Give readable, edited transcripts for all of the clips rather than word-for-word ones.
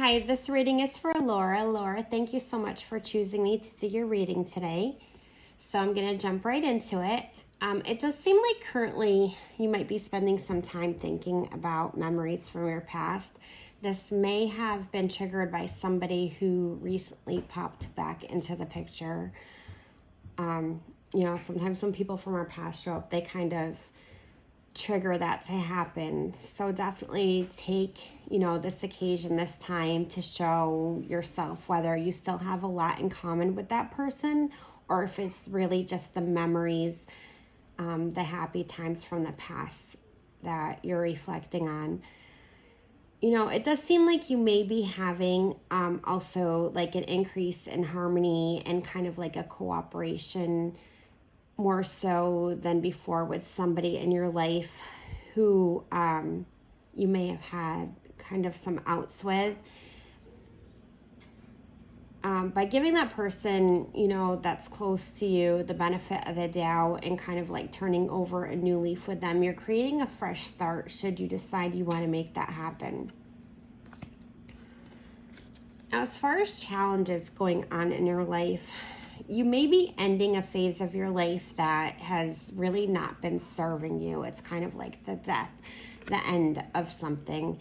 Hi, this reading is for Laura. Laura, thank you so much for choosing me to do your reading today. So I'm going to jump right into it. It does seem like currently you might be spending some time thinking about memories from your past. This may have been triggered by somebody who recently popped back into the picture. Sometimes when people from our past show up, they kind of trigger that to happen. So definitely take, this occasion, this time to show yourself whether you still have a lot in common with that person or if it's really just the memories, the happy times from the past that you're reflecting on. It does seem like you may be having also like an increase in harmony and kind of like a cooperation more so than before with somebody in your life who you may have had kind of some outs with. By giving that person, that's close to you, the benefit of the doubt and kind of like turning over a new leaf with them, you're creating a fresh start should you decide you want to make that happen. Now, as far as challenges going on in your life, you may be ending a phase of your life that has really not been serving you. It's kind of like the death, the end of something.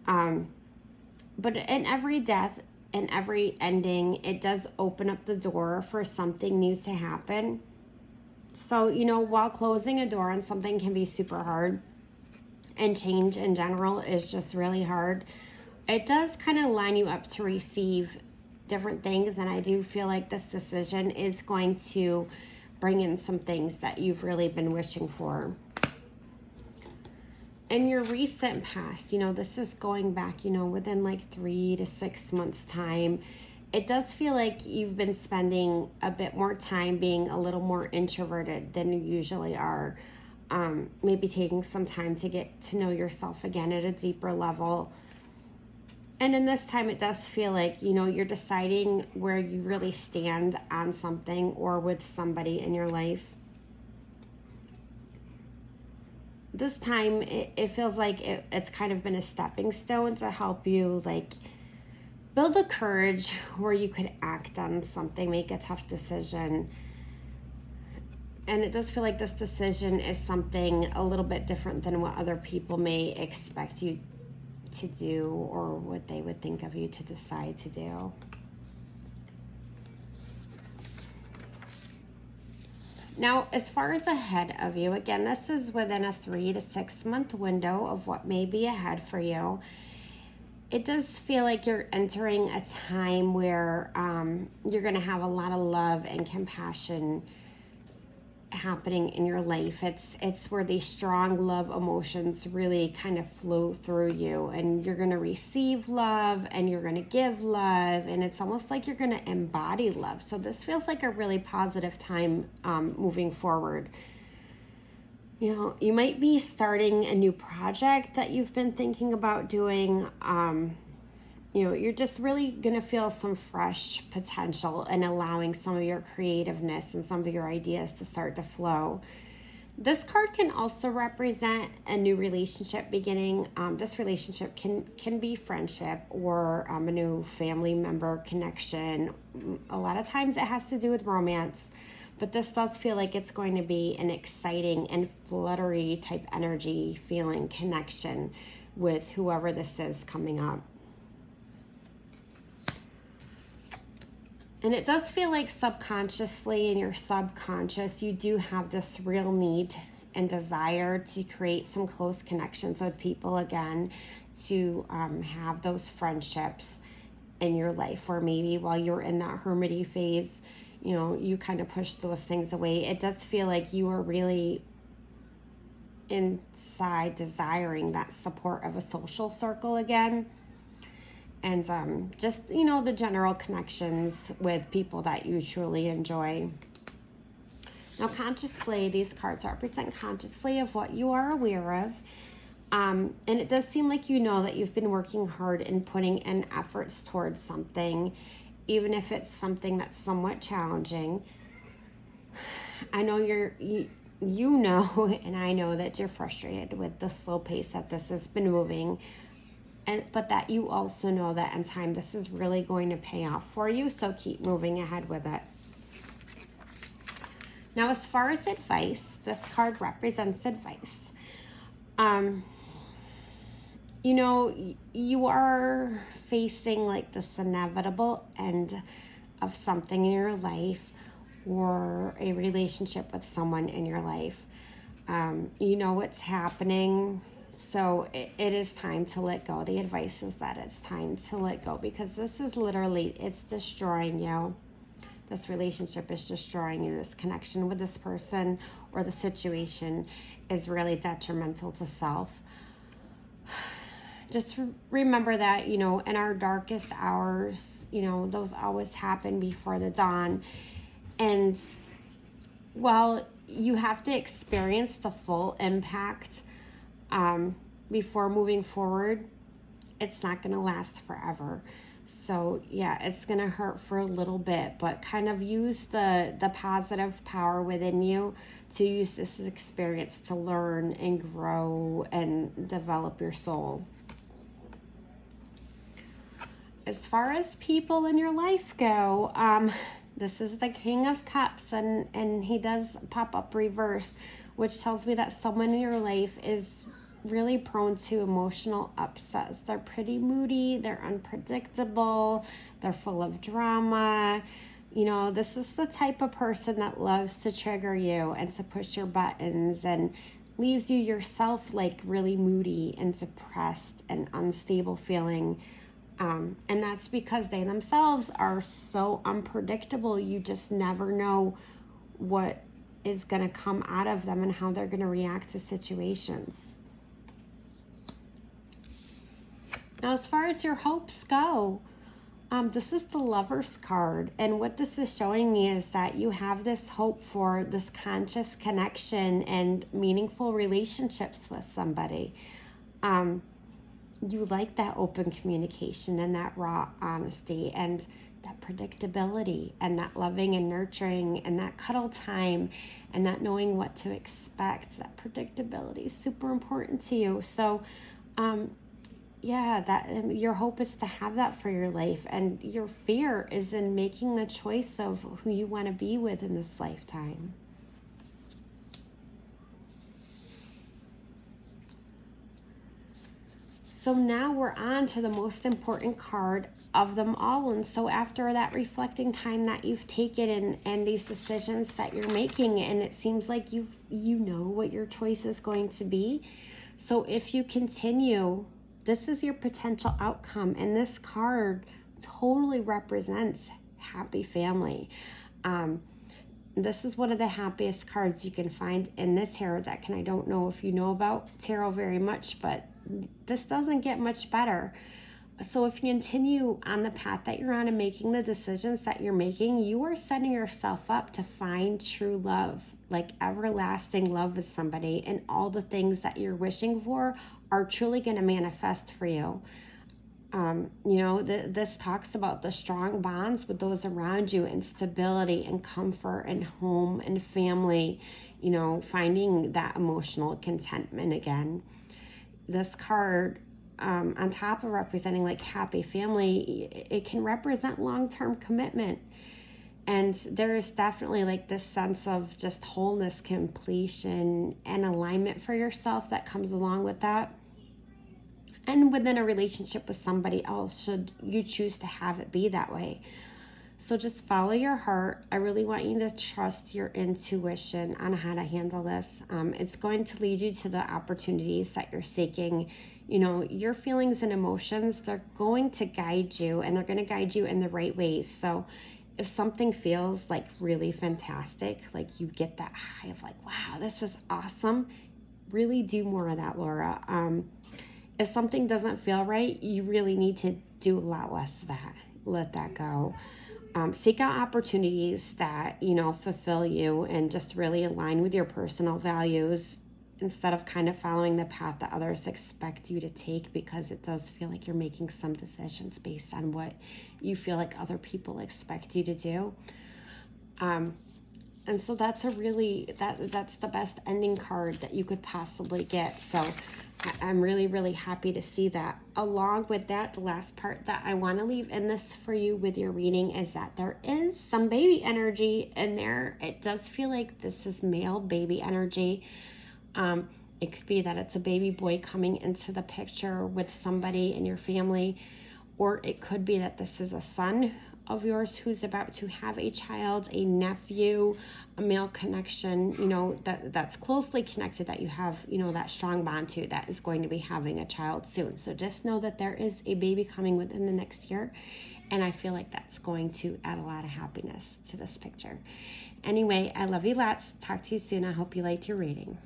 But in every death and every ending, it does open up the door for something new to happen. So, while closing a door on something can be super hard, and change in general is just really hard, it does kind of line you up to receive different things, and I do feel like this decision is going to bring in some things that you've really been wishing for. In your recent past, this is going back, within like 3 to 6 months time, it does feel like you've been spending a bit more time being a little more introverted than you usually are. Maybe taking some time to get to know yourself again at a deeper level. And in this time, it does feel like, you're deciding where you really stand on something or with somebody in your life. This time, it feels like it's kind of been a stepping stone to help you, like, build the courage where you could act on something, make a tough decision. And it does feel like this decision is something a little bit different than what other people may expect you to do or what they would think of you to decide to do. Now, as far as ahead of you, again, this is within a 3 to 6 month window of what may be ahead for you. It does feel like you're entering a time where you're going to have a lot of love and compassion happening in your life. It's where these strong love emotions really kind of flow through you, and you're going to receive love and you're going to give love, and it's almost like you're going to embody love. So this feels like a really positive time moving forward. You might be starting a new project that you've been thinking about doing. You're just really going to feel some fresh potential and allowing some of your creativeness and some of your ideas to start to flow. This card can also represent a new relationship beginning. This relationship can be friendship or a new family member connection. A lot of times it has to do with romance, but this does feel like it's going to be an exciting and fluttery type energy feeling connection with whoever this is coming up. And it does feel like subconsciously in your subconscious, you do have this real need and desire to create some close connections with people again, to have those friendships in your life. Or maybe while you're in that hermity phase, you kind of push those things away. It does feel like you are really inside desiring that support of a social circle again. And just, the general connections with people that you truly enjoy. Now, consciously, these cards represent consciously of what you are aware of. And it does seem like that you've been working hard and putting in efforts towards something, even if it's something that's somewhat challenging. I know and I know that you're frustrated with the slow pace that this has been moving. but that you also know that in time this is really going to pay off for you, so keep moving ahead with it. Now, as far as advice, this card represents advice. You know, you are facing like this inevitable end of something in your life or a relationship with someone in your life. You know what's happening, so it is time to let go. The advice is that it's time to let go, because this is literally, it's destroying you. This relationship is destroying you. This connection with this person or the situation is really detrimental to self. Just remember that, you know, in our darkest hours, you know, those always happen before the dawn. And while you have to experience the full impact before moving forward, it's not going to last forever. So yeah, it's going to hurt for a little bit, but kind of use the positive power within you to use this experience to learn and grow and develop your soul. As far as people in your life go, this is the King of Cups, and he does pop up reversed, which tells me that someone in your life is really prone to emotional upsets. They're pretty moody, they're unpredictable, they're full of drama. You know, this is the type of person that loves to trigger you and to push your buttons and leaves you yourself like really moody and depressed and unstable feeling. And that's because they themselves are so unpredictable. You just never know what is going to come out of them and how they're going to react to situations. Now, as far as your hopes go, this is the Lover's card. And what this is showing me is that you have this hope for this conscious connection and meaningful relationships with somebody. You like that open communication and that raw honesty and that predictability and that loving and nurturing and that cuddle time and that knowing what to expect. That predictability is super important to you. So, that your hope is to have that for your life, and your fear is in making the choice of who you want to be with in this lifetime. So now we're on to the most important card of them all. And so after that reflecting time that you've taken and these decisions that you're making, and it seems like you know what your choice is going to be. So if you continue, this is your potential outcome. And this card totally represents happy family. This is one of the happiest cards you can find in the tarot deck. And I don't know if you know about tarot very much, but this doesn't get much better. So if you continue on the path that you're on and making the decisions that you're making, you are setting yourself up to find true love, like everlasting love with somebody, and all the things that you're wishing for are truly going to manifest for you. This talks about the strong bonds with those around you and stability and comfort and home and family, finding that emotional contentment again. This card, on top of representing like happy family, it can represent long-term commitment. And there is definitely like this sense of just wholeness, completion, and alignment for yourself that comes along with that. And within a relationship with somebody else, should you choose to have it be that way. So just follow your heart. I really want you to trust your intuition on how to handle this. It's going to lead you to the opportunities that you're seeking. Your feelings and emotions, they're going to guide you, and they're going to guide you in the right ways. So if something feels like really fantastic, like you get that high of like, wow, this is awesome, really do more of that, Laura. If something doesn't feel right, you really need to do a lot less of that. Let that go. Seek out opportunities that, fulfill you and just really align with your personal values, instead of kind of following the path that others expect you to take, because it does feel like you're making some decisions based on what you feel like other people expect you to do. And so that's a really, that's the best ending card that you could possibly get. So I'm really, really happy to see that. Along with that, the last part that I want to leave in this for you with your reading is that there is some baby energy in there. It does feel like this is male baby energy. It could be that it's a baby boy coming into the picture with somebody in your family, or it could be that this is a son of yours who's about to have a child, a nephew, a male connection, that's closely connected, that you have, that strong bond to, that is going to be having a child soon. So just know that there is a baby coming within the next year, and I feel like that's going to add a lot of happiness to this picture. Anyway, I love you lots. Talk to you soon. I hope you liked your reading.